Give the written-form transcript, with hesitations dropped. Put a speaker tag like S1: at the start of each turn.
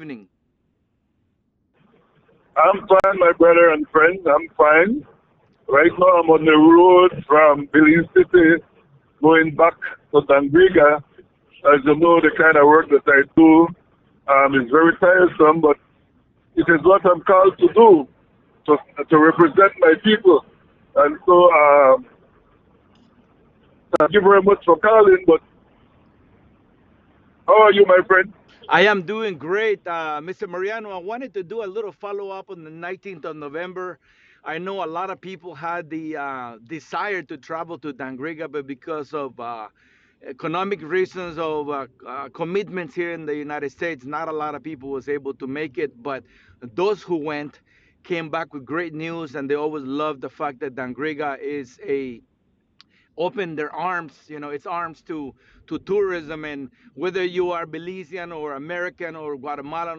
S1: evening.
S2: I'm fine, my brother and friend. I'm fine. Right now, I'm on the road from Belize City going back to Dangriga. As you know, the kind of work that I do is very tiresome, but it is what I'm called to do, to represent my people. And so, thank you very much for calling. But how are you, my friend?
S1: I am doing great, Mr. Mariano. I wanted to do a little follow up on the 19th of November. I know a lot of people had the desire to travel to Dangriga, but because of economic reasons of commitments here in the United States, not a lot of people was able to make it. But those who went came back with great news, and they always love the fact that Dangriga is a open their arms, its arms to tourism. And whether you are Belizean or American or Guatemalan